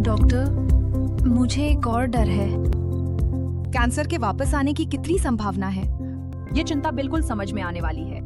Doctor, मुझे एक और डर है। कैंसर के वापस आने की कितनी संभावना है? ये चिंता बिल्कुल समझ में आने वाली है।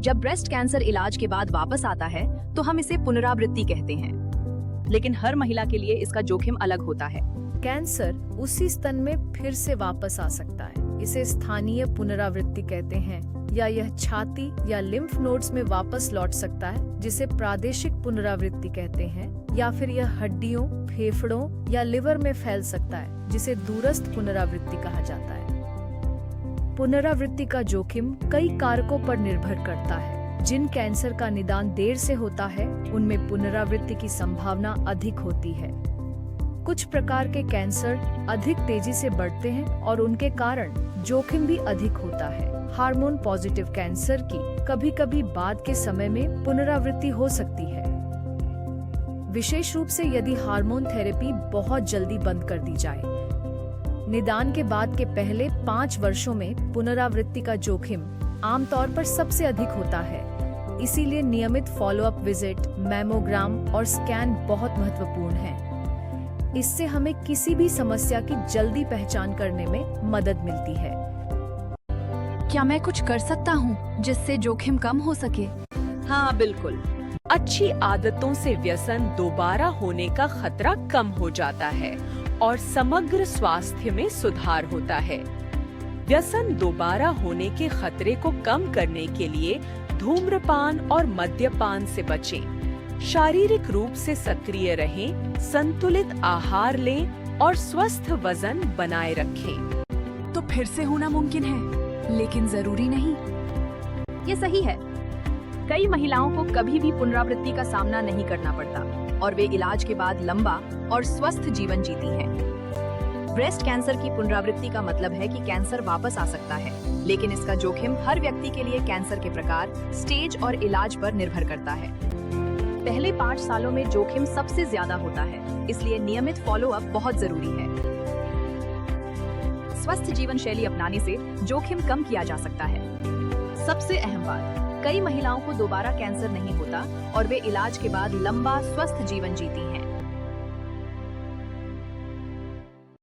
जब ब्रेस्ट कैंसर इलाज के बाद वापस आता है तो हम इसे पुनरावृत्ति कहते हैं, लेकिन हर महिला के लिए इसका जोखिम अलग होता है। कैंसर उसी स्तन में फिर से वापस आ सकता है, इसे स्थानीय पुनरावृत्ति कहते हैं, या यह छाती या लिम्फ नोड्स में वापस लौट सकता है, जिसे प्रादेशिक पुनरावृत्ति कहते हैं, या फिर यह हड्डियों, फेफड़ों या लिवर में फैल सकता है, जिसे दूरस्थ पुनरावृत्ति कहा जाता है। पुनरावृत्ति का जोखिम कई कारकों पर निर्भर करता है। जिन कैंसर का निदान देर से होता है, उनमें पुनरावृत्ति की संभावना अधिक होती है। कुछ प्रकार के कैंसर अधिक तेजी से बढ़ते हैं और उनके कारण जोखिम भी अधिक होता है। हार्मोन पॉजिटिव कैंसर की कभी-कभी बाद के समय में पुनरावृत्ति हो सकती है, विशेष रूप से यदि हार्मोन थेरेपी बहुत जल्दी बंद कर दी जाए। निदान के बाद के पहले 5 वर्षों में पुनरावृत्ति का जोखिम आमतौर पर सबसे अधिक होता है। इसीलिए नियमित फॉलोअप विजिट, मैमोग्राम और स्कैन बहुत महत्वपूर्ण है। इससे हमें किसी भी समस्या की जल्दी पहचान करने में मदद मिलती है। क्या मैं कुछ कर सकता हूँ जिससे जोखिम कम हो सके? हाँ बिल्कुल, अच्छी आदतों से व्यसन दोबारा होने का खतरा कम हो जाता है और समग्र स्वास्थ्य में सुधार होता है। व्यसन दोबारा होने के खतरे को कम करने के लिए धूम्रपान और मद्यपान से बचें, शारीरिक रूप से सक्रिय रहें, संतुलित आहार लें और स्वस्थ वजन बनाए रखें। तो फिर से होना मुमकिन है, लेकिन जरूरी नहीं। ये सही है। कई महिलाओं को कभी भी पुनरावृत्ति का सामना नहीं करना पड़ता और वे इलाज के बाद लंबा और स्वस्थ जीवन जीती हैं। ब्रेस्ट कैंसर की पुनरावृत्ति का मतलब है कि कैंसर वापस आ सकता है, लेकिन इसका जोखिम हर व्यक्ति के लिए कैंसर के प्रकार, स्टेज और इलाज पर निर्भर करता है। पहले 5 सालों में जोखिम सबसे ज्यादा होता है, इसलिए नियमित फॉलोअप बहुत जरूरी है। स्वस्थ जीवन शैली अपनाने से जोखिम कम किया जा सकता है। सबसे अहम बात, कई महिलाओं को दोबारा कैंसर नहीं होता और वे इलाज के बाद लंबा स्वस्थ जीवन जीती हैं।